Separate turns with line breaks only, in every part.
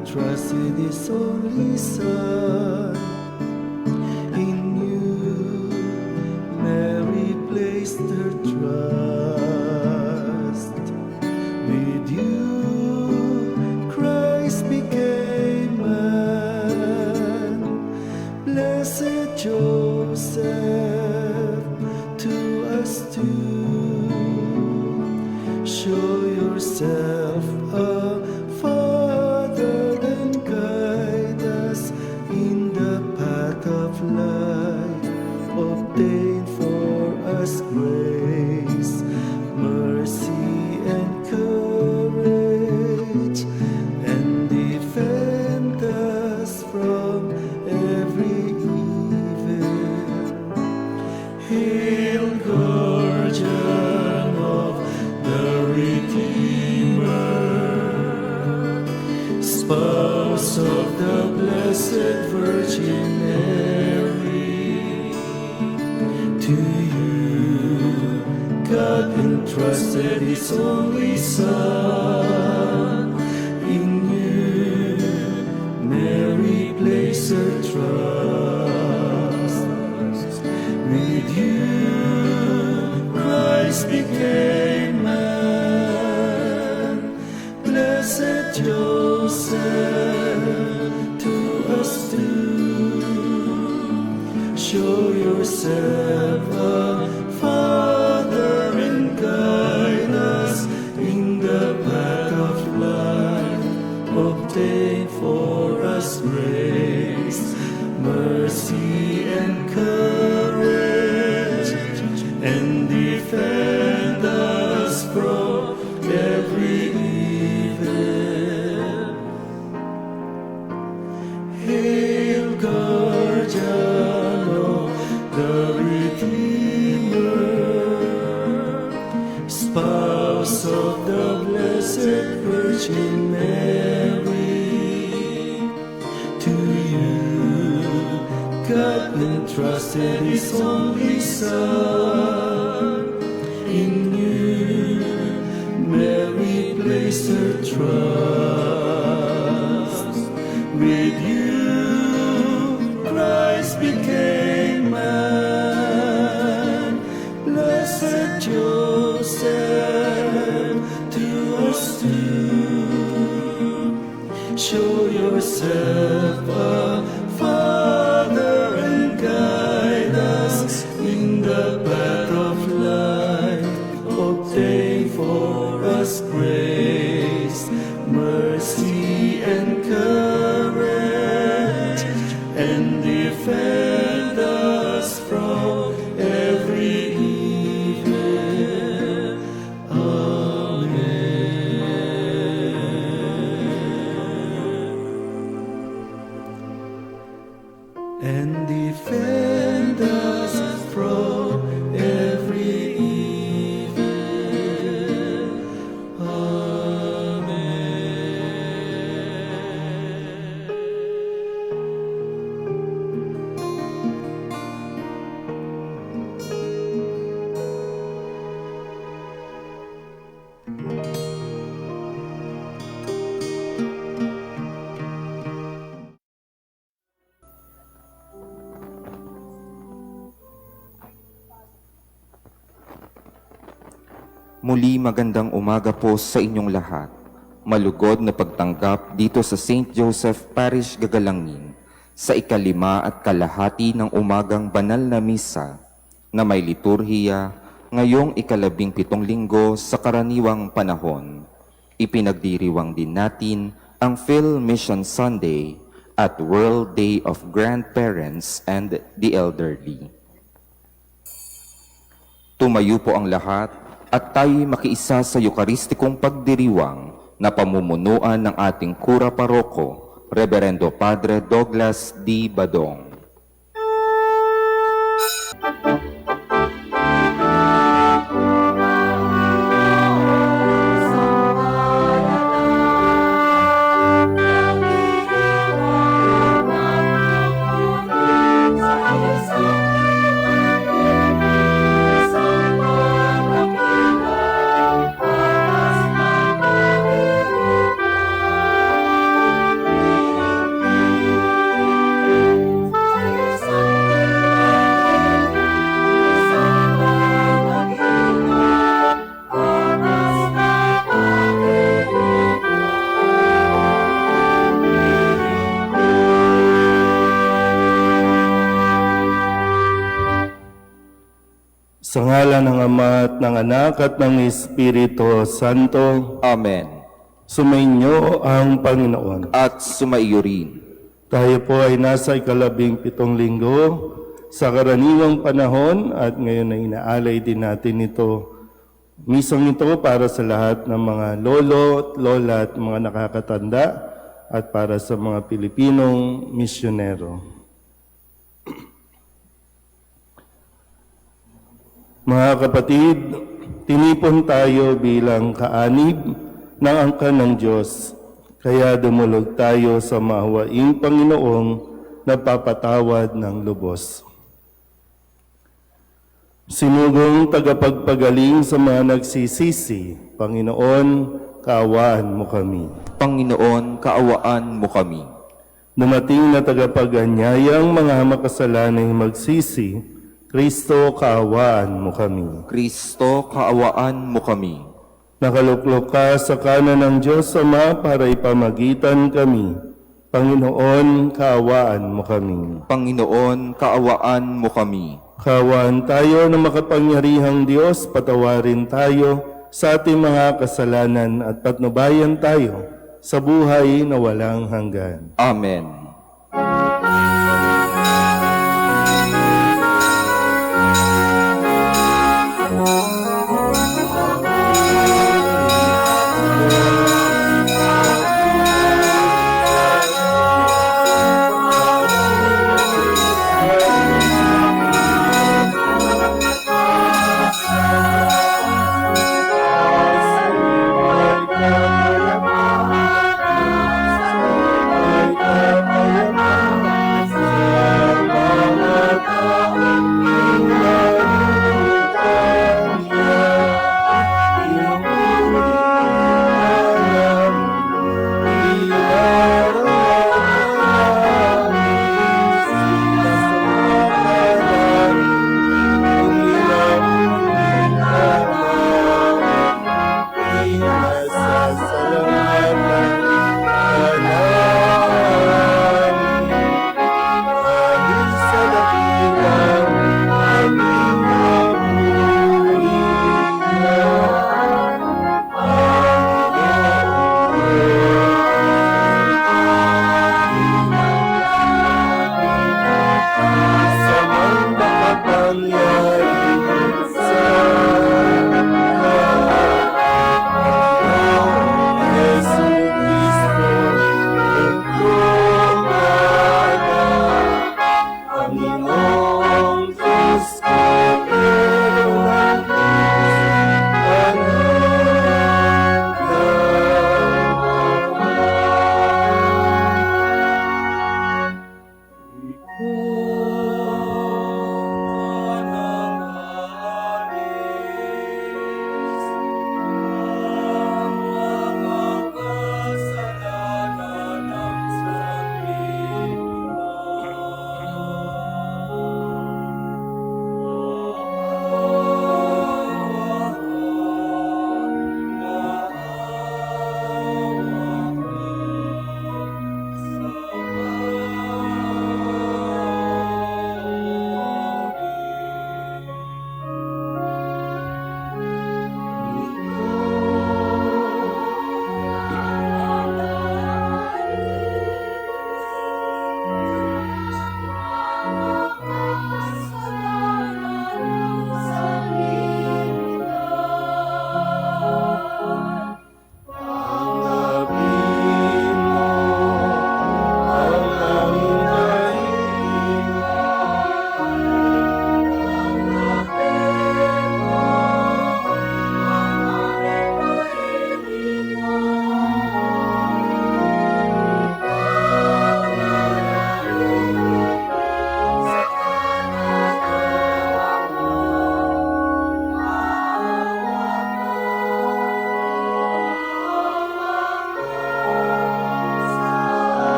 entrusted His only Son. In you, Mary placed her trust. With you, Christ became man. Blessed Joseph, to us too, show yourself a Father and guide us in the path of life. Obtain for us grace, mercy, and courage, and defend us from every evil. Hail, Guardian of the Redeemer, Spouse of the Blessed Virgin Mary. To you, God entrusted His only Son. In you, Mary placed her trust. With you, Christ became man. Blessed Joseph, to us too, show yourself a Father and guide us in the path of life. Obtain for us grace, mercy, and courage, and defend us from every evil. Hail, Guardian of the Redeemer, Spouse of the Blessed Virgin Mary. To you, God entrusted His only Son. In you, Mary placed her trust. With you, Christ became man. Blessed Joseph, to us too, show yourself a Father and guide us in the path of life. Obtain for us grace, mercy, and courage, and defend us from every evil. Amen. And defend us from every evil. Amen.
Muli magandang umaga po sa inyong lahat. Malugod na pagtanggap dito sa St. Joseph Parish, Gagalangin sa ika-5 at kalahati ng umagang banal na misa na may liturhiya ngayong ika-17 linggo sa karaniwang panahon. Ipinagdiriwang din natin ang Phil Mission Sunday at World Day of Grandparents and the Elderly. Tumayo po ang lahat at tayo'y makiisa sa Eucharistikong pagdiriwang na pamumunuan ng ating Kura Paroko, Reverendo Padre Douglas D. Badong.
Ama at ng Anak at ng Espiritu Santo.
Amen.
Sumainyo ang Panginoon.
At sumaiyo rin.
Tayo po ay nasa 17 linggo sa karaniwang panahon at ngayon ay inaalay din natin ito. Misang ito para sa lahat ng mga lolo at lola at mga nakakatanda at para sa mga Pilipinong misyonero. Mga kapatid, tinipon tayo bilang kaanib ng angkan ng Diyos, kaya dumulog tayo sa mahawaing Panginoong napapatawad ng lubos. Sinugong tagapagpagaling sa mga nagsisisi, Panginoon, kaawaan mo kami.
Panginoon, kaawaan mo kami.
Dumating na tagapaganyayang mga makasalanay magsisi, Kristo, kaawaan mo kami.
Kristo, kaawaan mo kami.
Nakaluklok ka sa kanan ng Diyos Ama para ipamagitan kami. Panginoon, kaawaan mo kami.
Panginoon, kaawaan mo kami.
Kaawaan tayo ng makapangyarihang Diyos, patawarin tayo sa ating mga kasalanan at patnubayan tayo sa buhay na walang hanggan.
Amen.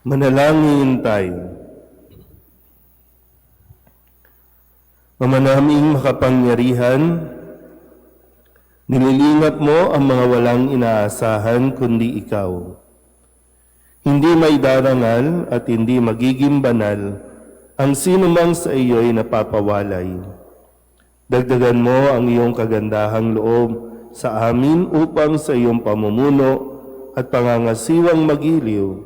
Manalangin tayo. Ama naming makapangyarihan, nililingap mo ang mga walang inaasahan kundi ikaw. Hindi may darangal at hindi magiging banal ang sinumang sa iyo'y napapawalay. Dagdagan mo ang iyong kagandahang loob sa amin upang sa iyong pamumuno at pangangasiwang magiliw,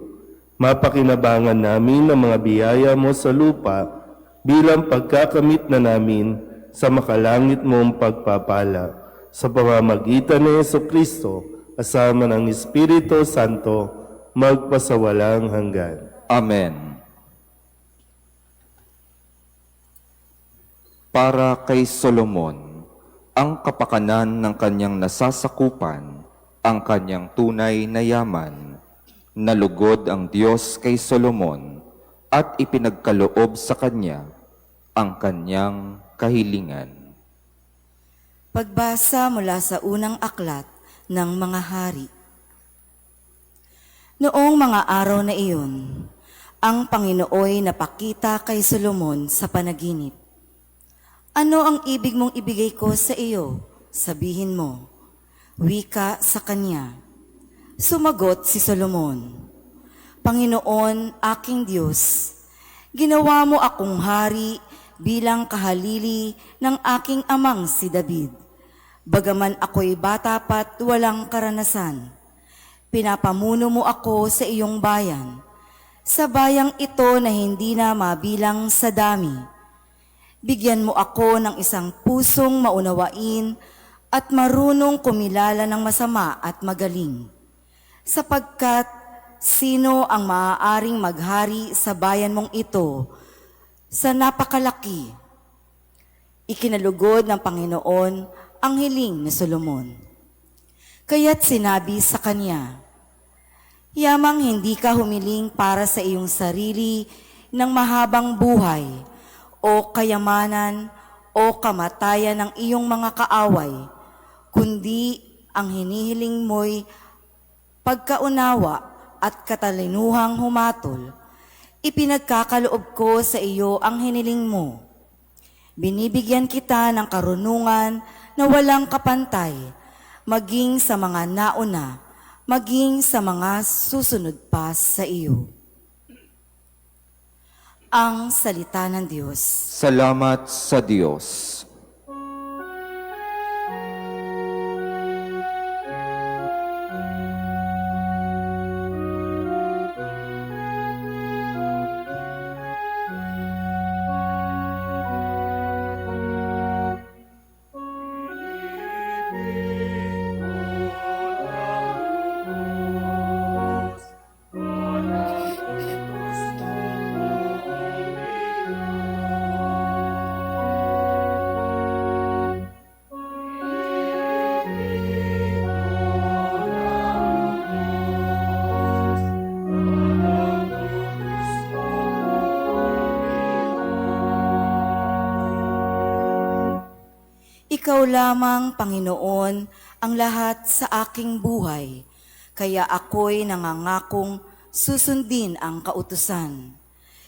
mapakinabangan namin ang mga biyaya mo sa lupa bilang pagkakamit na namin sa makalangit mong pagpapala sa pamamagitan ni Jesucristo kasama ng Espiritu Santo magpasawalang hanggan.
Amen. Para kay Solomon, ang kapakanan ng kanyang nasasakupan, ang kanyang tunay na yaman. Nalugod ang Diyos kay Solomon at ipinagkaloob sa kanya ang kanyang kahilingan.
Pagbasa mula sa unang aklat ng mga hari. Noong mga araw na iyon, ang Panginooy napakita kay Solomon sa panaginip. Ano ang ibig mong ibigay ko sa iyo? Sabihin mo. Wika sa kanya. Sumagot si Solomon, Panginoon, aking Diyos, ginawa mo akong hari bilang kahalili ng aking amang si David. Bagaman ako'y bata pa't walang karanasan, pinapamuno mo ako sa iyong bayan, sa bayang ito na hindi na mabilang sa dami. Bigyan mo ako ng isang pusong maunawain at marunong kumilala ng masama at magaling, sapagkat sino ang maaaring maghari sa bayan mong ito sa napakalaki? Ikinalugod ng Panginoon ang hiling ni Solomon. Kaya't sinabi sa kanya, Yamang hindi ka humiling para sa iyong sarili ng mahabang buhay o kayamanan o kamatayan ng iyong mga kaaway, kundi ang hinihiling mo'y pagkaunawa at katalinuhang humatol. Ipinagkakaloob ko sa iyo ang hiniling mo. Binibigyan kita ng karunungan na walang kapantay, maging sa mga nauna, maging sa mga susunod pa sa iyo. Ang salita ng Diyos.
Salamat sa Diyos.
Ikaw lamang, Panginoon, ang lahat sa aking buhay, kaya ako'y nangangakong susundin ang kautusan.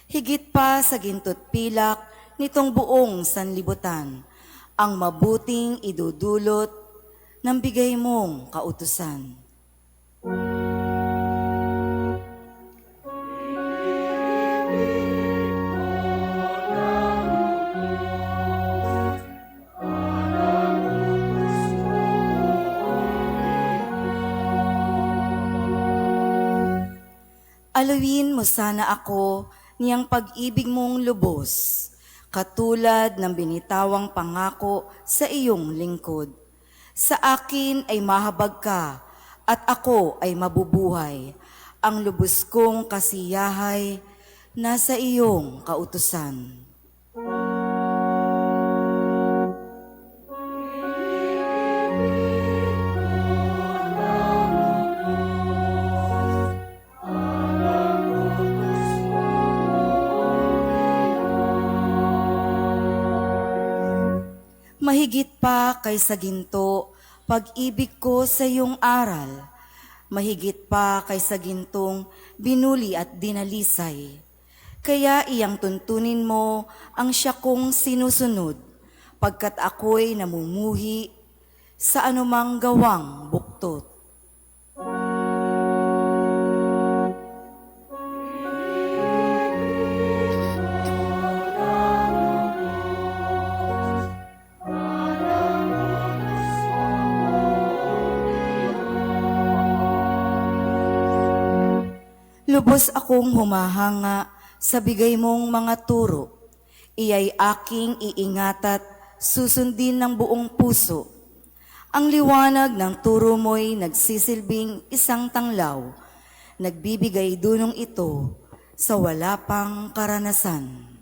Higit pa sa ginto't pilak nitong buong sanlibutan, ang mabuting idudulot ng bigay mong kautusan. Alawin mo sana ako niyang pag-ibig mong lubos, katulad ng binitawang pangako sa iyong lingkod. Sa akin ay mahabag ka at ako ay mabubuhay. Ang lubos kong kasiyahay nasa iyong kautusan. Mahigit pa kaysa ginto, pag-ibig ko sa iyong aral. mahigit pa kaysa gintong binuli at dinalisay. Kaya iyang tuntunin mo ang siya kong sinusunod, pagkat ako'y namumuhi sa anumang gawang buktot. Lubos akong humahanga sa bigay mong mga turo. Iya'y aking iingat at susundin ng buong puso. Ang liwanag ng turo mo'y nagsisilbing isang tanglaw. Nagbibigay dunong ito sa wala pang karanasan.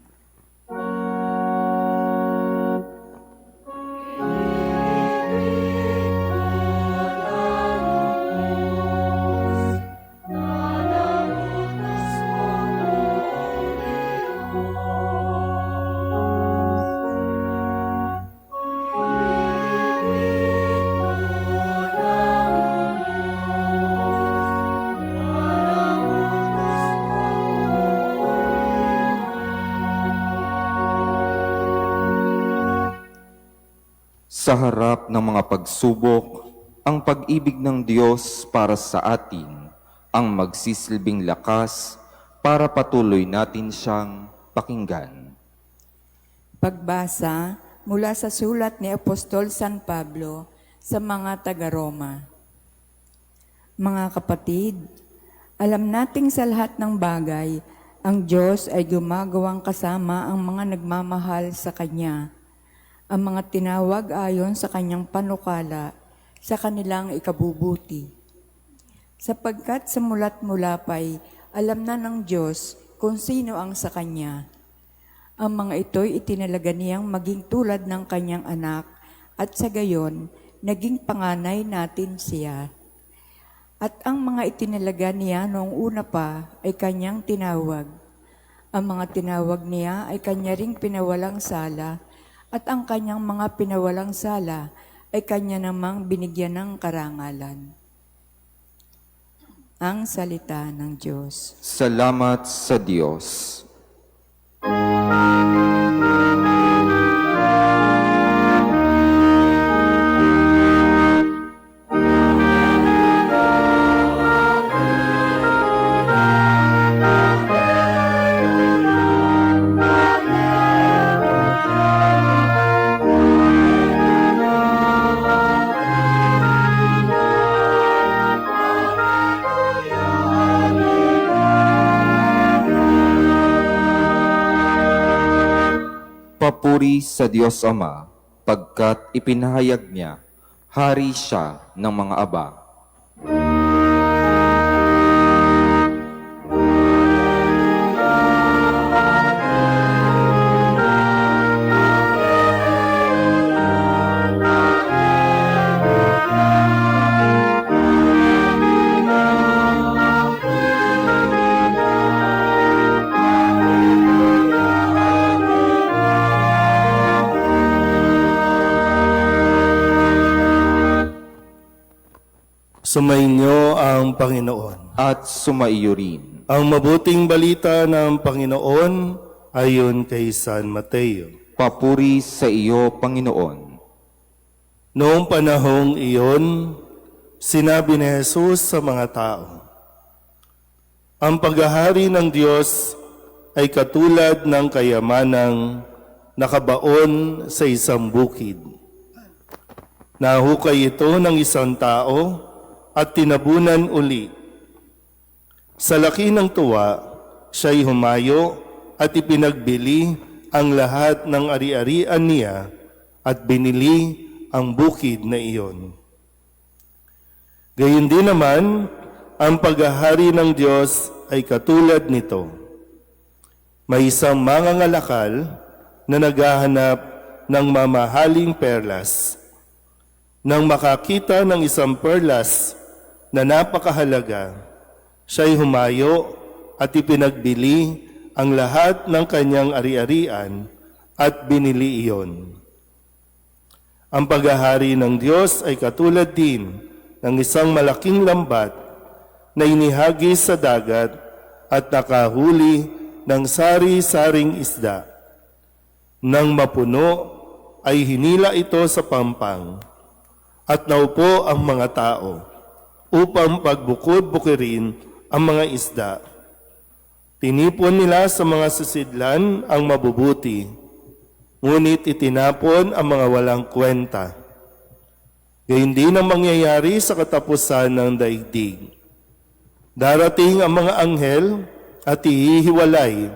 Sa harap ng mga pagsubok, ang pag-ibig ng Diyos para sa atin ang magsisilbing lakas para patuloy natin siyang pakinggan.
Pagbasa mula sa sulat ni Apostol San Pablo sa mga taga-Roma. Mga kapatid, alam nating sa lahat ng bagay, ang Diyos ay gumagawang kasama ang mga nagmamahal sa Kanya, ang mga tinawag ayon sa Kanyang panukala sa kanilang ikabubuti. Sapagkat sa mulat mula pa'y alam na ng Diyos kung sino ang sa Kanya. Ang mga ito'y itinalaga niyang maging tulad ng Kanyang anak at sa gayon, naging panganay natin siya. At ang mga itinalaga niya noong una pa ay Kanyang tinawag. Ang mga tinawag niya ay Kanya ring pinawalang sala, at ang Kanyang mga pinawalang sala ay Kanya namang binigyan ng karangalan. Ang salita ng Diyos.
Salamat sa Diyos. Papuri sa Diyos Ama, pagkat ipinahayag niya, hari siya ng mga aba.
Sumainyo ang Panginoon.
At sumaiyo rin.
Ang mabuting balita ng Panginoon ayon kay San Mateo.
Papuri sa iyo, Panginoon.
Noong panahong iyon, sinabi ni Jesus sa mga tao, ang paghahari ng Diyos ay katulad ng kayamanang nakabaon sa isang bukid. Nahukay ito ng isang tao at tinabunan uli. Sa laki ng tuwa, siya'y humayo at ipinagbili ang lahat ng ari-arian niya at binili ang bukid na iyon. Gayun din naman, ang paghahari ng Diyos ay katulad nito. May isang mangangalakal na naghahanap ng mamahaling perlas. Nang makakita ng isang perlas na napakahalaga, siya'y humayo at ipinagbili ang lahat ng kanyang ari-arian at binili iyon. Ang paghahari ng Diyos ay katulad din ng isang malaking lambat na inihagis sa dagat at nakahuli ng sari-saring isda. Nang mapuno, ay hinila ito sa pampang at naupo ang mga tao upang pagbukod-bukirin ang mga isda. Tinipon nila sa mga sisidlan ang mabubuti, ngunit itinapon ang mga walang kwenta. Gayun din ang mangyayari sa katapusan ng daigdig. Darating ang mga anghel at ihihiwalay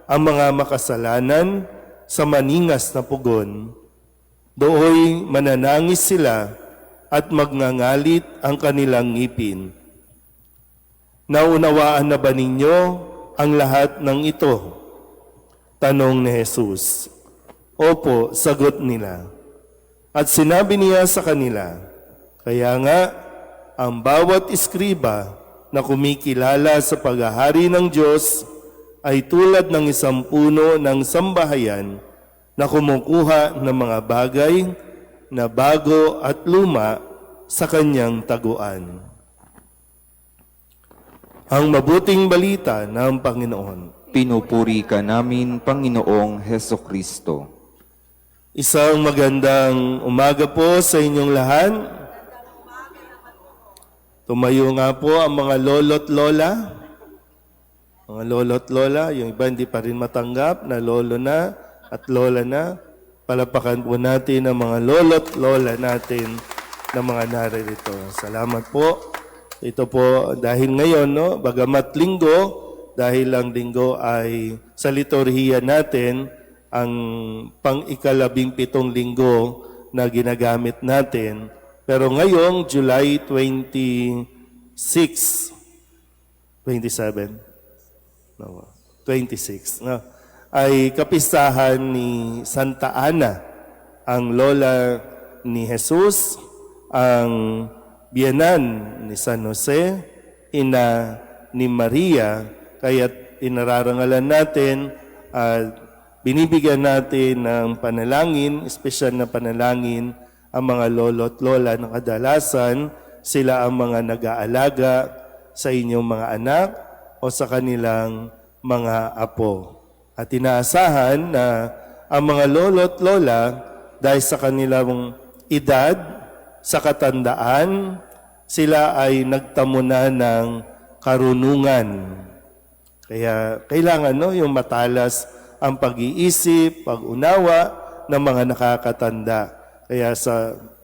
ang mga makasalanan sa maningas na pugon. Dooy mananangis sila at magngangalit ang kanilang ngipin. Naunawaan na ba ninyo ang lahat ng ito? Tanong ni Jesus. Opo, sagot nila. At sinabi niya sa kanila, kaya nga, ang bawat iskriba na kumikilala sa paghahari ng Diyos ay tulad ng isang puno ng sambahayan na kumukuha ng mga bagay na bago at luma sa kanyang taguan. Ang mabuting balita ng Panginoon.
Pinupuri ka namin, Panginoong Heso Kristo.
Isang magandang umaga po sa inyong lahat. Tumayo nga po ang mga lolo't lola. Mga lolo't lola, yung iba hindi pa rin matanggap na lolo na at lola na. Palapakan po natin ang mga lolo't lola natin na mga naririto. Salamat po. Ito po dahil ngayon, no, bagamat linggo, dahil ang linggo ay sa liturhiya natin, ang pang-17 linggo na ginagamit natin. Pero ngayong July 27, ay kapistahan ni Santa Ana, ang lola ni Jesus, ang biyanan ni San Jose, ina ni Maria, kaya inararangalan natin at binibigyan natin ng panalangin, espesyal na panalangin, ang mga lolo't lola na kadalasan sila ang mga nag-aalaga sa inyong mga anak o sa kanilang mga apo. At inaasahan na ang mga lolo't lola dahil sa kanilang edad, sa katandaan, sila ay nagtamo na ng karunungan. Kaya kailangan yung matalas ang pag-iisip, pag-unawa ng mga nakakatanda. Kaya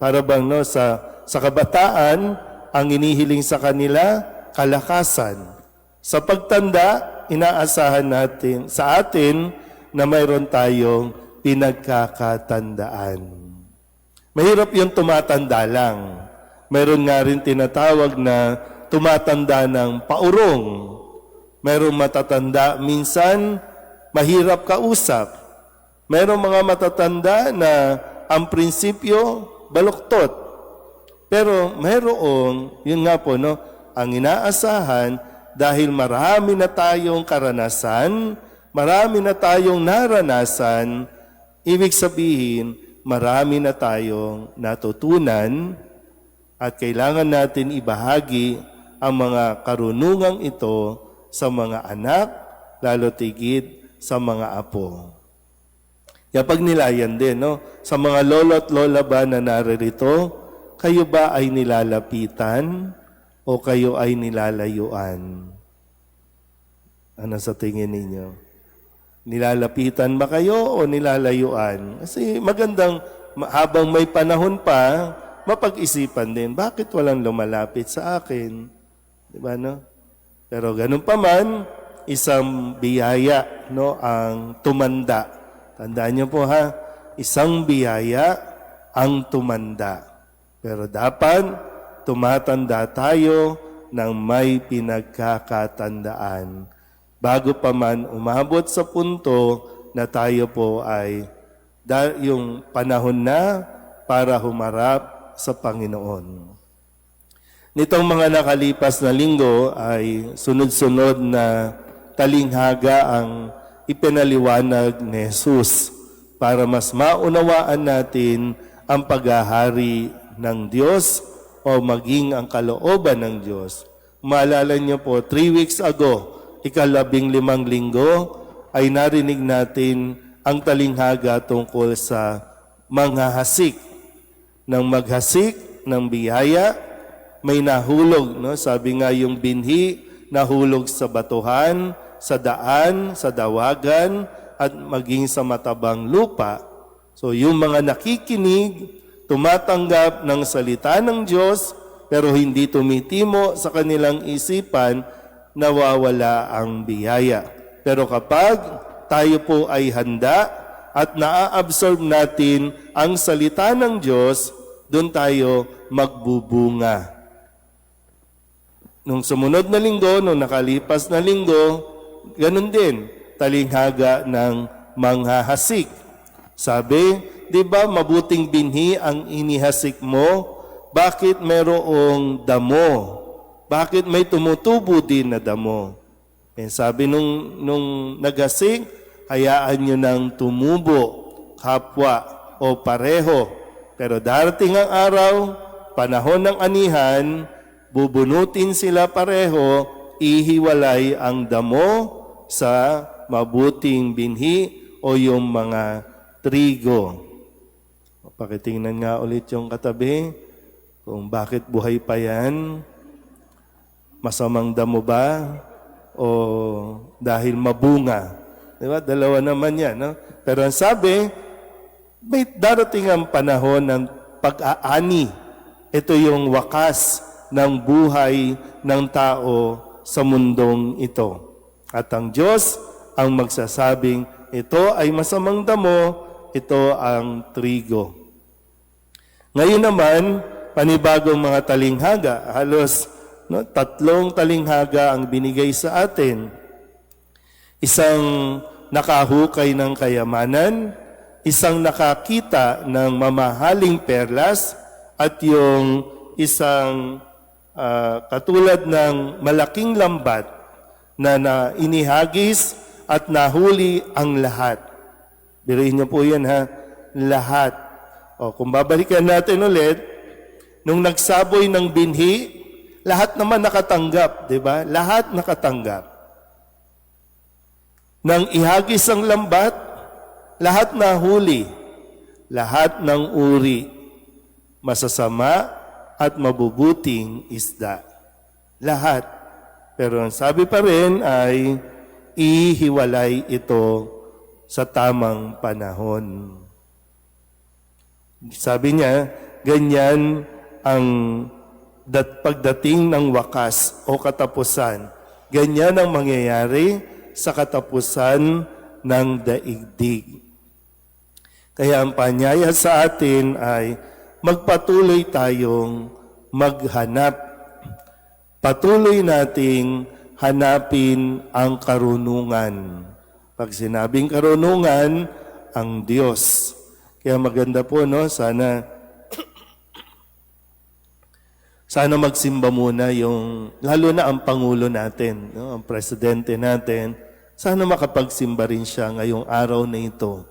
para bang sa kabataan, ang inihiling sa kanila, kalakasan. Sa pagtanda, inaasahan natin sa atin na mayroon tayong pinagkakatandaan. Mahirap yung tumatanda lang. Mayroon nga rin tinatawag na tumatanda ng paurong. Mayroong matatanda, minsan mahirap kausap. Mayroong mga matatanda na ang prinsipyo, baluktot. Pero mayroong, yun nga po, ang inaasahan, dahil marami na tayong karanasan, marami na tayong naranasan, ibig sabihin, marami na tayong natutunan at kailangan natin ibahagi ang mga karunungang ito sa mga anak, lalo tigit sa mga apo. Kaya pagnilayan din, sa mga lolo't lola ba na naririto, kayo ba ay nilalapitan o kayo ay nilalayuan? Ano sa tingin ninyo? Nilalapitan ba kayo o nilalayuan? Kasi magandang, habang may panahon pa, mapag-isipan din, bakit walang lumalapit sa akin? Diba, no? Pero ganun pa man, isang biyaya, ang tumanda. Tandaan niyo po ha, isang biyaya ang tumanda. Pero dapat tumatanda tayo ng may pinagkakatandaan. Bago pa man umabot sa punto na tayo po ay yung panahon na para humarap sa Panginoon. Nitong mga nakalipas na linggo ay sunod-sunod na talinghaga ang ipinaliwanag ni Jesus para mas maunawaan natin ang paghahari ng Diyos o maging ang kalooban ng Diyos. maalala niyo po, 3 weeks ago, 15 linggo, ay narinig natin ang talinghaga tungkol sa manghahasik. Nang maghasik ng biyaya, may nahulog. No? Sabi nga yung binhi, nahulog sa batuhan, sa daan, sa dawagan, at maging sa matabang lupa. So yung mga nakikinig, tumatanggap ng salita ng Diyos, pero hindi tumitimo sa kanilang isipan, nawawala ang biyaya. Pero kapag tayo po ay handa at naa-absorb natin ang salita ng Diyos, doon tayo magbubunga. Nung sumunod na linggo, nung nakalipas na linggo, ganun din, talinghaga ng manghahasik. Sabi, di ba mabuting binhi ang inihasik mo? Bakit mayroong damo? Bakit may tumutubo din na damo? Eh, sabi nung naghasik, hayaan nyo nang tumubo, kapwa o pareho. Pero darating ang araw, panahon ng anihan, bubunutin sila pareho, ihiwalay ang damo sa mabuting binhi o yung mga trigo. Pakitingnan nga ulit yung katabi kung bakit buhay pa yan. Masamang damo ba? O dahil mabunga? Diba? Dalawa naman yan. No? Pero ang sabi, may darating ang panahon ng pag-aani. Ito yung wakas ng buhay ng tao sa mundong ito. At ang Diyos ang magsasabing, ito ay masamang damo, ito ang trigo. Ngayon naman, panibagong mga talinghaga, halos 3 talinghaga ang binigay sa atin. Isang nakahukay ng kayamanan, isang nakakita ng mamahaling perlas, at yung isang katulad ng malaking lambat na inihagis at nahuli ang lahat. Biruin niyo po yan ha, lahat. O, kung babalikan natin ulit, nung nagsaboy ng binhi, lahat naman nakatanggap, di ba? Lahat nakatanggap. Nang ihagis ang lambat, lahat nahuli, lahat ng uri, masasama at mabubuting isda. Lahat. Pero ang sabi pa rin ay ihiwalay ito sa tamang panahon. Sabi niya, ganyan ang pagdating ng wakas o katapusan. Ganyan ang mangyayari sa katapusan ng daigdig. Kaya ang panyaya sa atin ay magpatuloy tayong maghanap. Patuloy nating hanapin ang karunungan. Pag sinabing karunungan, ang Diyos. Kaya maganda po, no? Sana magsimba muna yung, lalo na ang Pangulo natin, no? Ang Presidente natin, sana makapagsimba rin siya ngayong araw na ito.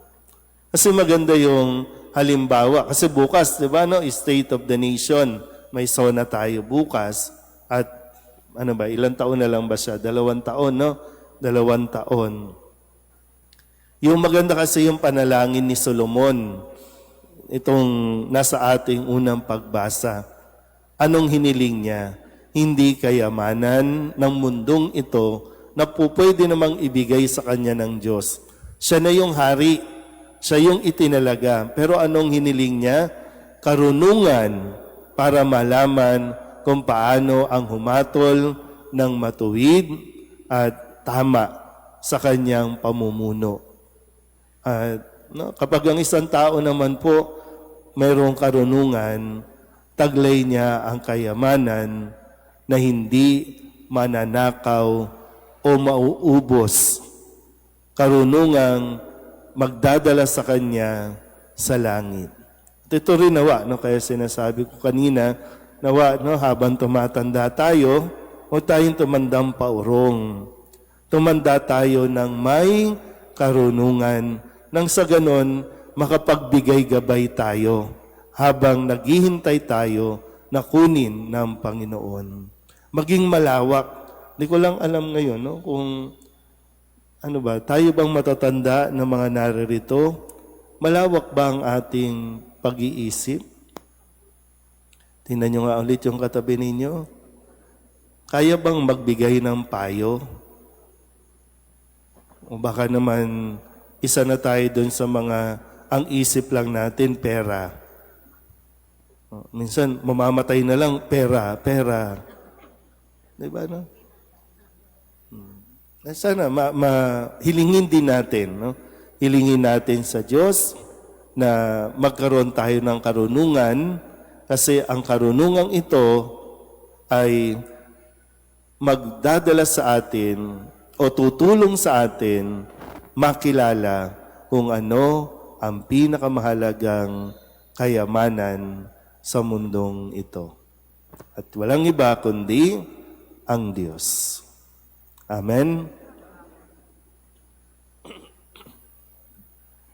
Kasi maganda yung halimbawa. Kasi bukas, di ba, no? State of the Nation, may SONA tayo bukas. At ilang taon na lang ba siya? 2 taon, no? 2 taon. Yung maganda kasi yung panalangin ni Solomon, itong nasa ating unang pagbasa. Anong hiniling niya? Hindi kayamanan ng mundong ito na pwede namang ibigay sa kanya ng Diyos. Siya na yung hari. Siya yung itinalaga. Pero anong hiniling niya? Karunungan para malaman kung paano ang humatol ng matuwid at tama sa kanyang pamumuno. At kapag ang isang tao naman po mayroong karunungan, taglay niya ang kayamanan na hindi mananakaw o mauubos. Karunungang magdadala sa kanya sa langit. Ito rin nawa, kaya sinasabi ko kanina, nawa, habang tumatanda tayo, huwag tayong tumandang paurong. Tumanda tayo ng may karunungan, nang sa ganon, makapagbigay gabay tayo habang naghihintay tayo na kunin ng Panginoon. maging malawak. Hindi ko lang alam ngayon no, kung ano ba, tayo bang matatanda na mga naririto, malawak ba ang ating pag-iisip? Tingnan nyo nga ulit yung katabi ninyo. Kaya bang magbigay ng payo? O baka naman isa na tayo dun sa mga ang isip lang natin, pera. Minsan, mamamatay na lang, pera. Diba, no? Sana, hilingin din natin, no? Hilingin natin sa Diyos na magkaroon tayo ng karunungan kasi ang karunungang ito ay magdadala sa atin o tutulong sa atin makilala kung ano ang pinakamahalagang kayamanan sa mundong ito. At walang iba kundi ang Diyos. Amen.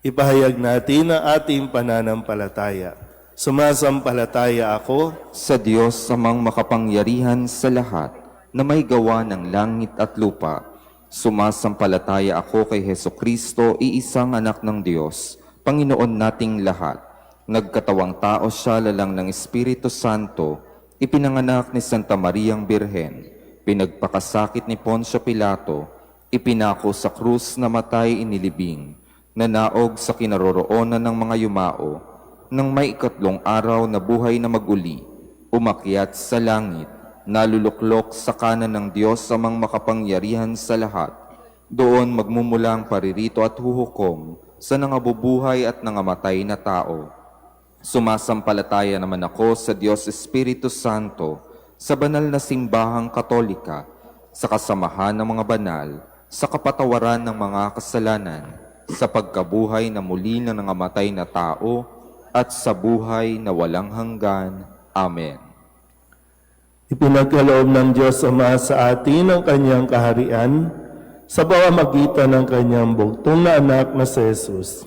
Ipahayag natin ang ating pananampalataya. Sumasampalataya ako
Sa Diyos amang makapangyarihan sa lahat, na may gawa ng langit at lupa. Sumasampalataya ako kay Hesukristo, iisang anak ng Diyos, Panginoon nating lahat. Nagkatawang tao siya lalang ng Espiritu Santo, ipinanganak ni Santa Mariang Birhen, pinagpakasakit ni Poncio Pilato, ipinako sa krus na matay inilibing, nanaog sa kinaroroonan ng mga yumao, nang may 3 araw na buhay na maguli, umakyat sa langit, naluluklok sa kanan ng Diyos amang makapangyarihan sa lahat. Doon magmumula ang paririto at huhukom sa nangabubuhay at nangamatay na tao. Sumasampalataya naman ako sa Diyos Espiritu Santo, sa banal na simbahang katolika, sa kasamahan ng mga banal, sa kapatawaran ng mga kasalanan, sa pagkabuhay na muli ng nangamatay na tao, at sa buhay na walang hanggan. Amen.
Ipinagkaloob ng Diyos Ama sa atin ang kanyang kaharian sa pamamagitan ng kanyang bugtong na anak na si Jesus.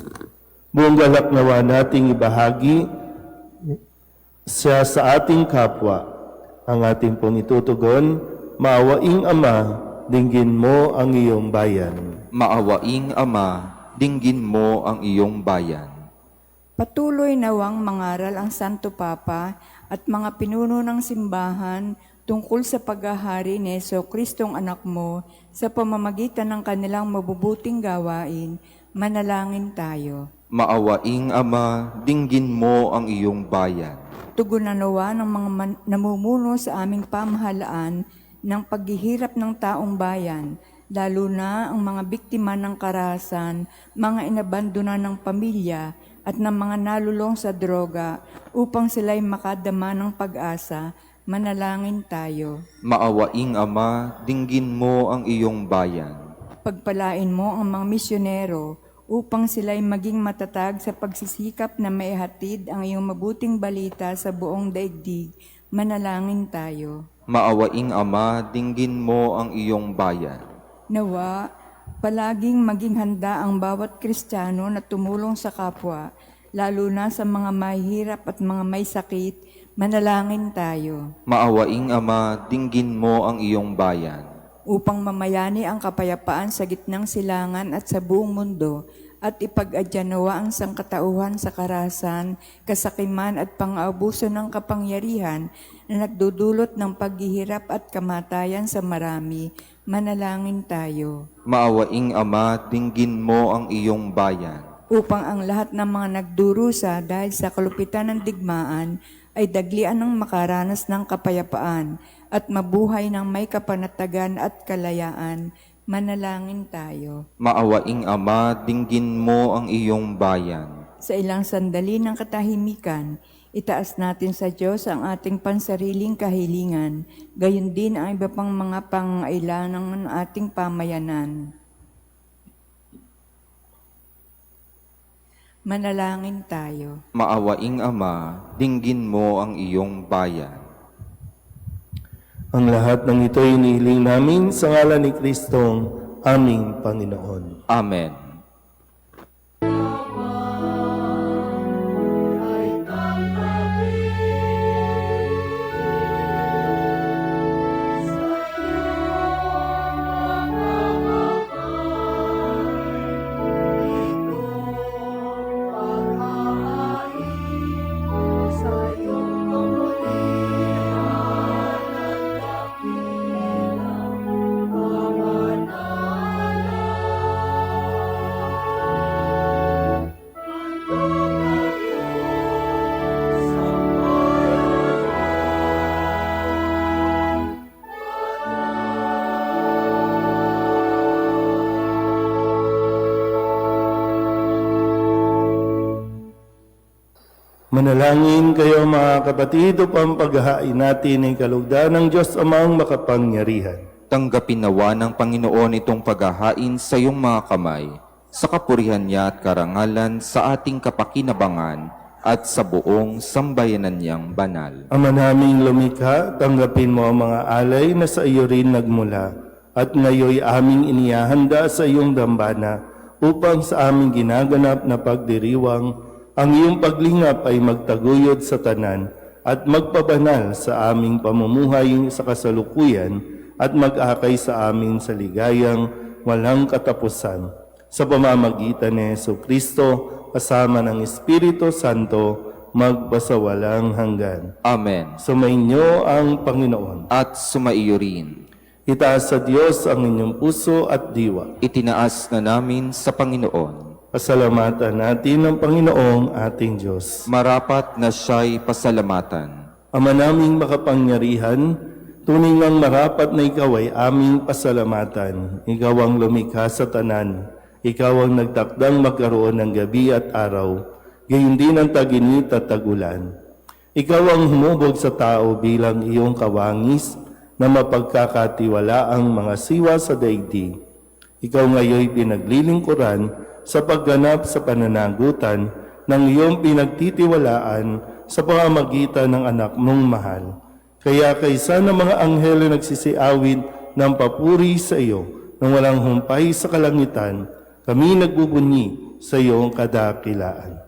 Buong galak nawa nating ibahagi siya sa ating kapwa. Ang ating pong itutugon, maawaing Ama, dinggin mo ang iyong bayan.
Maawaing Ama, dinggin mo ang iyong bayan.
Patuloy nawang mangaral ang Santo Papa at mga pinuno ng simbahan tungkol sa paghahari ni Jesucristong anak mo sa pamamagitan ng kanilang mabubuting gawain. Manalangin tayo.
Maawaing Ama, dinggin mo ang iyong bayan.
Tugunan nawa ng mga namumuno sa aming pamahalaan ng paghihirap ng taong bayan, lalo na ang mga biktima ng karahasan, mga inabandona ng pamilya, at ng mga nalulong sa droga upang sila'y makadama ng pag-asa. Manalangin tayo.
Maawaing Ama, dinggin mo ang iyong bayan.
Pagpalain mo ang mga misyonero upang sila'y maging matatag sa pagsisikap na maihatid ang iyong mabuting balita sa buong daigdig. Manalangin tayo.
Maawaing Ama, dinggin mo ang iyong bayan.
Nawa, palaging maging handa ang bawat Kristiyano na tumulong sa kapwa, lalo na sa mga mahihirap at mga may sakit. Manalangin tayo.
Maawaing Ama, dinggin mo ang iyong bayan.
Upang mamayani ang kapayapaan sa gitnang silangan at sa buong mundo, at ipag-adya nawa ang sangkatauhan sa karahasan, kasakiman at pang-aabuso ng kapangyarihan na nagdudulot ng paghihirap at kamatayan sa marami. Manalangin tayo.
Maawaing Ama, dinggin mo ang iyong bayan.
Upang ang lahat ng mga nagdurusa dahil sa kalupitan ng digmaan ay daglian ng makaranas ng kapayapaan at mabuhay ng may kapanatagan at kalayaan. Manalangin tayo.
Maawaing Ama, dinggin mo ang iyong bayan.
Sa ilang sandali ng katahimikan, itaas natin sa Diyos ang ating pansariling kahilingan, gayon din ang iba pang mga pangailangan ng ating pamayanan. Manalangin tayo.
Maawaing Ama, dinggin mo ang iyong bayan.
Ang lahat ng ito ay inihiling namin sa ngalan ni Kristong aming Panginoon.
Amen.
Manalangin kayo mga kapatid upang paghahain natin ay kalugdan ng Diyos Amang makapangyarihan.
Tanggapin nawa ng Panginoon itong paghahain sa iyong mga kamay, sa kapurihan niya at karangalan sa ating kapakinabangan at sa buong sambayanan niyang banal.
Ama naming lumikha, tanggapin mo ang mga alay na sa iyo rin nagmula at ngayoy aming inihahanda sa iyong dambana upang sa aming ginaganap na pagdiriwang ang iyong paglingap ay magtaguyod sa tanan at magpabanal sa aming pamumuhay sa kasalukuyan at mag-akay sa amin sa ligayang walang katapusan. Sa pamamagitan ni Jesucristo, kasama ng Espiritu Santo, magpasawalang hanggan.
Amen.
Sumainyo ang Panginoon.
At sumaiyo rin.
Itaas sa Diyos ang inyong puso at diwa.
Itinaas na namin sa Panginoon.
Pasalamatan natin ang Panginoong ating Diyos.
Marapat na siya'y pasalamatan.
Ama naming makapangyarihan, tunay ngang marapat na ikaw ay aming pasalamatan. Ikaw ang lumikha sa tanan. Ikaw ang nagtakdang magkaroon ng gabi at araw, gayon din ang taginit at tagulan. Ikaw ang humubog sa tao bilang iyong kawangis na mapagkakatiwala ang mga siwa sa daigdig. Ikaw ngayoy pinaglilingkuran sa pagganap sa pananagutan ng iyong pinagtitiwalaan sa pamamagitan ng anak mong mahal. Kaya kaysa ng mga anghel na nagsisiawit ng papuri sa iyo nang walang humpay sa kalangitan, kami nagbubunyi sa iyong kadakilaan.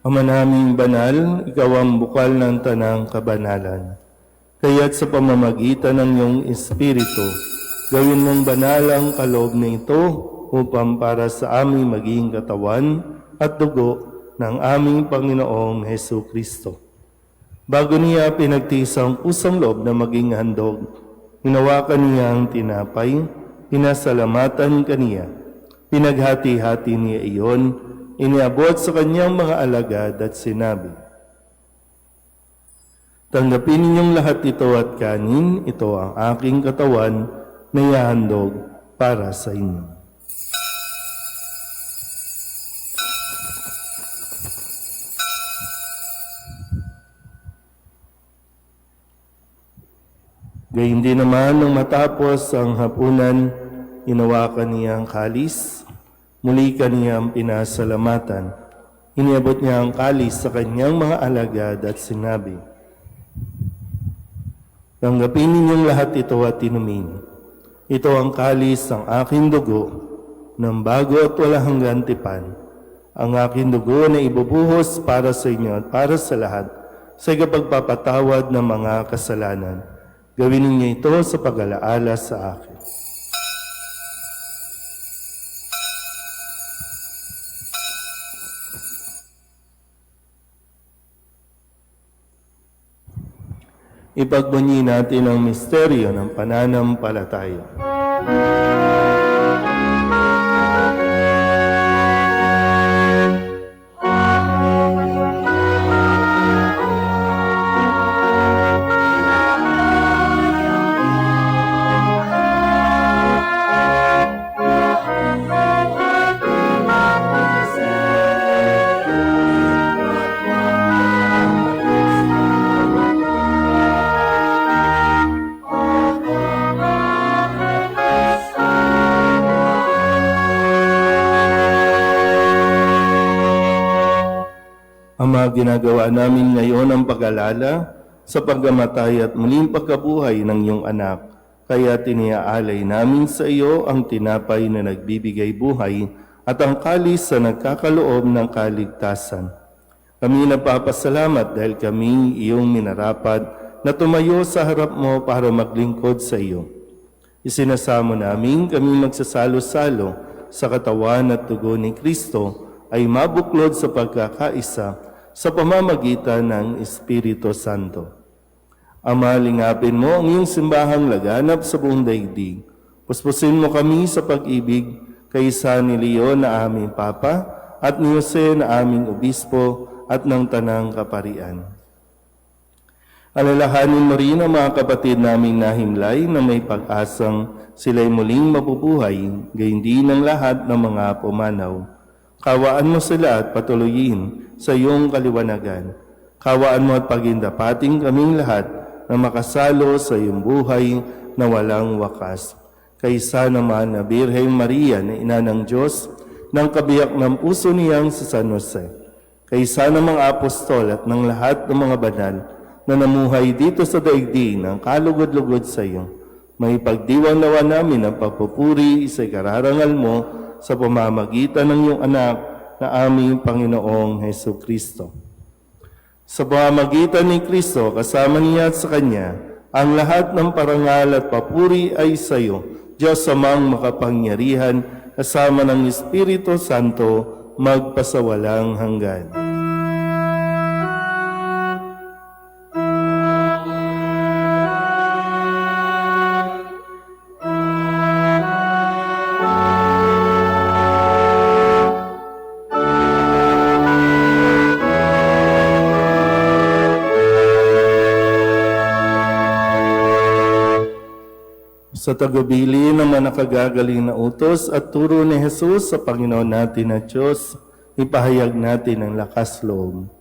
Ama naming banal, ikaw ang bukal ng tanang kabanalan. Kaya't sa pamamagitan ng iyong Espiritu, gawin mong banal ang kaloob na ito upang para sa aming maging katawan at dugo ng aming Panginoong Jesucristo. Bago niya pinagtiis ang pusang loob na maging handog, hinawakan niya ang tinapay, pinasalamatan kaniya, pinaghati-hati niya iyon, iniabot sa kanyang mga alagad at sinabi, "Tanggapin ninyong lahat ito at kanin, ito ang aking katawan na ihahandog para sa inyo." Gayun din naman nung matapos ang hapunan, inawakan niya ang kalis, muli kaniyang pinasalamatan. Iniabot niya ang kalis sa kanyang mga alagad at sinabi, "Tanggapin ninyong lahat ito at inumin. Ito ang kalis ng aking dugo, ng bago at walang hanggang tipan. Ang aking dugo na ibubuhos para sa inyo at para sa lahat sa ikapagpapatawad ng mga kasalanan. Gawin ninyo ito sa pag-alaala sa akin." Ipagbunyi natin ang misteryo ng pananampalataya. Ama, ginagawa namin ngayon ang pag-alala sa pagkamatay at muling pagkabuhay ng iyong anak. Kaya tiniaalay namin sa iyo ang tinapay na nagbibigay buhay at ang kalis na nagkakaloob ng kaligtasan. Kami napapasalamat dahil kami iyong minarapat na tumayo sa harap mo para maglingkod sa iyo. Isinasamo namin kami magsasalo-salo sa katawan at dugo ni Kristo ay mabuklod sa pagkakaisa sa pamamagitan ng Espiritu Santo. Ama, lingapin mo ang iyong simbahang laganap sa buong daigdig. Puspusin mo kami sa pag-ibig kay San Leon na aming Papa at ni Jose na aming Obispo at ng Tanang Kaparian. Alalahanin mo rin ang mga kapatid naming nahimlay na may pag-asang sila'y muling mabubuhay, gayon din ang lahat ng mga pumanaw. Kawaan mo sila at patuloyin sa iyong kaliwanagan. Kawaan mo at pagindapating kaming lahat na makasalo sa iyong buhay na walang wakas. Kaysa naman na Birheng Maria na ina ng Diyos, ng kabiyak ng puso niyang si San Jose. Kaysa ng mga apostol at ng lahat ng mga banal na namuhay dito sa daigdig ng kalugod-lugod sa iyo, may pagdiwang nawa namin ang pagpupuri sa ikararangal mo sa pamamagitan ng iyong anak na aming Panginoong Heso Kristo. Sa pamamagitan ni Kristo, kasama niya at sa Kanya, ang lahat ng parangal at papuri ay sa iyo, Diyos amang makapangyarihan, kasama ng Espiritu Santo, magpasawalang hanggan. Sa tagubilin ng mga nakagagaling na utos at turo ni Jesus sa Panginoon natin na Diyos, ipahayag natin ang lakas loob.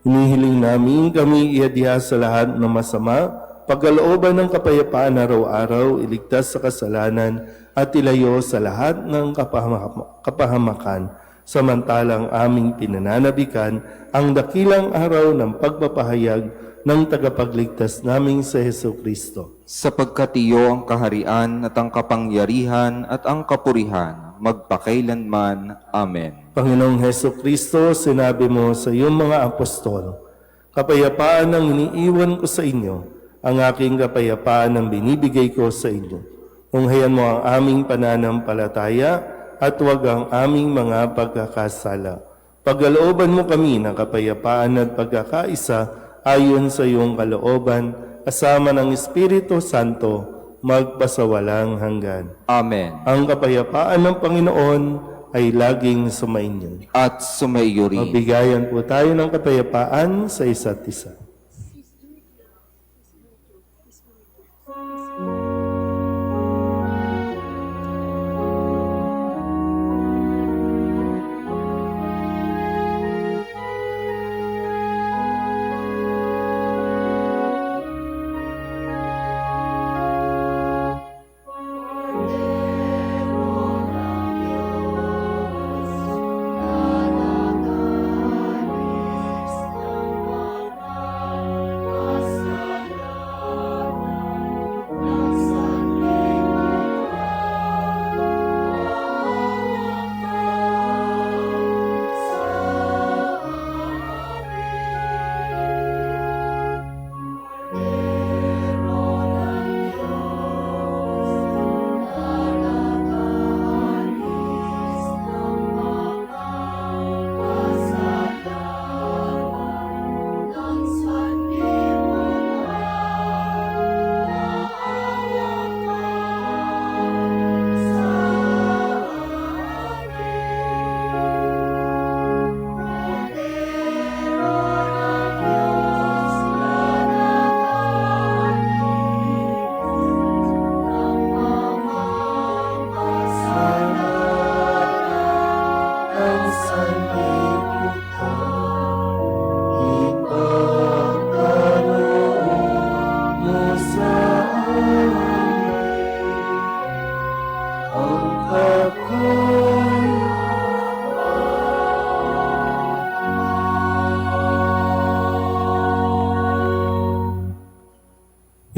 Hinihiling namin kami iadya sa lahat ng masama, pagkalooban ng kapayapaan araw-araw, iligtas sa kasalanan at ilayo sa lahat ng kapahamakan, samantalang aming pinananabikan ang dakilang araw ng pagpapahayag ng tagapagligtas naming sa Heso Kristo.
Sapagkat iyo ang kaharian at ang kapangyarihan at ang kapurihan, magpakailanman. Amen.
Panginoong Heso Kristo, sinabi mo sa iyong mga apostol, kapayapaan ang iniiwan ko sa inyo, ang aking kapayapaan ang binibigay ko sa inyo. Unghayan mo ang aming pananampalataya at huwag ang aming mga pagkakasala. Pagkalooban mo kami ng kapayapaan at pagkakaisa ayon sa iyong kalooban, kasama ng Espiritu Santo, magpasawalang hanggan.
Amen.
Ang kapayapaan ng Panginoon ay laging sumainyo.
At sumaiyo rin.
Mabigayan po tayo ng kapayapaan sa isa't isa.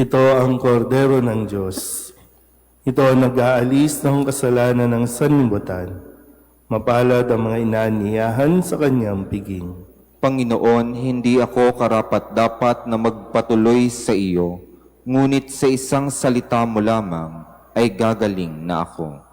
Ito ang kordero ng Diyos. Ito ang nag-aalis ng kasalanan ng sanlibutan. Mapalad ang mga inaaniyahan sa kanyang piging.
Panginoon, hindi ako karapat-dapat na magpatuloy sa iyo, ngunit sa isang salita mo lamang ay gagaling na ako.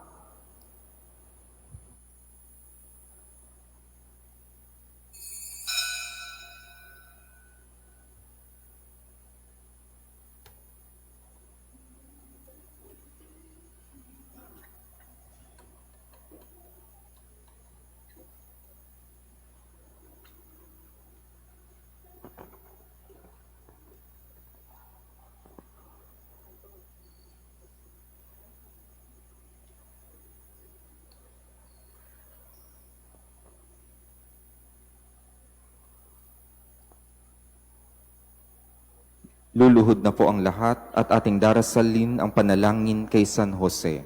Luluhod na po ang lahat at ating darasalin ang panalangin kay San Jose.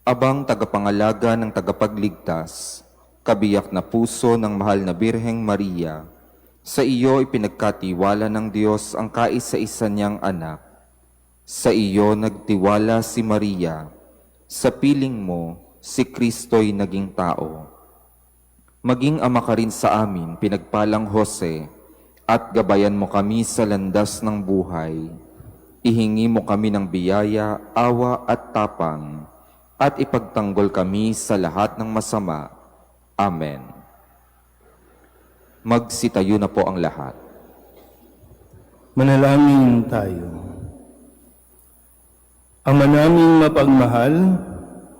Abang tagapangalaga ng tagapagligtas, kabiyak na puso ng mahal na Birheng Maria, sa iyo ipinagkatiwala ng Diyos ang kaisa-isa niyang anak. Sa iyo nagtiwala si Maria, sa piling mo si Kristo'y naging tao. Maging ama ka rin sa amin, pinagpalang Jose, at gabayan mo kami sa landas ng buhay. Ihingi mo kami ng biyaya, awa at tapang, at ipagtanggol kami sa lahat ng masama. Amen. Magsitayo na po ang lahat.
Manalangin tayo. Ama naming mapagmahal,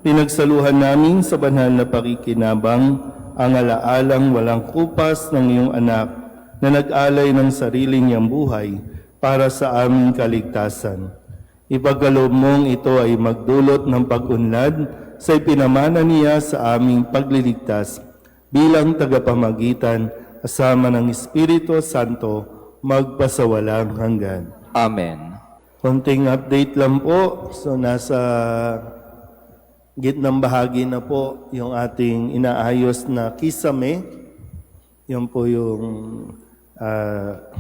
pinagsaluhan namin sa banal na pakikinabang ang alaalang walang kupas ng iyong anak na nag-alay ng sarili niyang buhay para sa aming kaligtasan. Ipagkaloob mong ito ay magdulot ng pag-unlad sa ipinamana niya sa aming pagliligtas bilang tagapamagitan kasama ng Espiritu Santo magpasawalang hanggan.
Amen.
Konting update lang po. So nasa gitnang bahagi na po yung ating inaayos na kisame. Yan po yung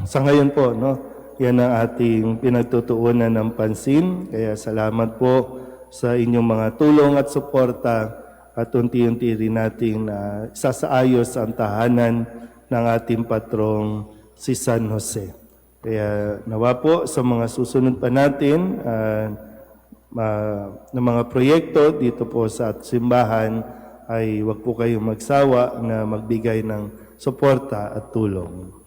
sa ngayon po, no? Yan ang ating pinagtutuunan ng pansin. Kaya salamat po sa inyong mga tulong at suporta at unti-unti rin natin isasaayos ang tahanan ng ating patrong si San Jose. Kaya nawa po sa mga susunod pa natin na mga proyekto dito po sa simbahan ay wag po kayong magsawa na magbigay ng suporta at tulong.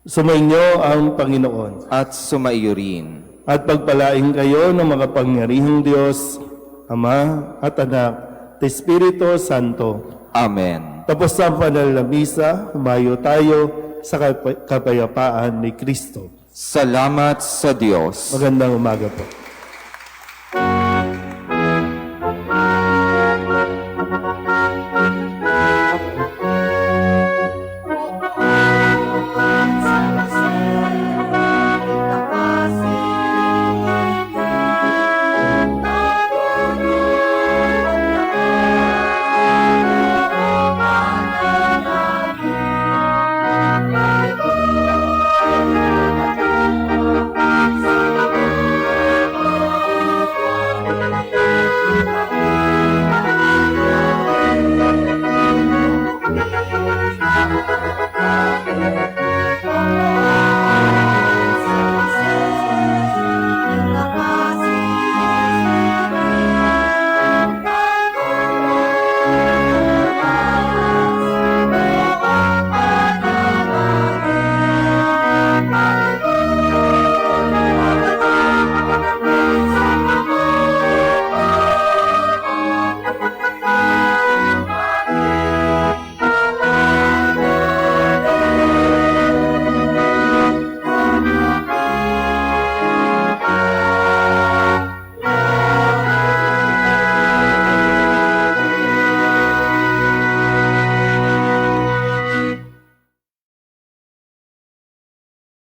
Sumainyo ang Panginoon
At sumaiyo rin.
at pagpalain kayo ng makapangyarihang Diyos, Ama at Anak, at Espiritu Santo.
Amen.
Tapos sa banal na misa, humayo tayo sa kapayapaan ni Kristo.
Salamat sa Diyos.
Magandang umaga po.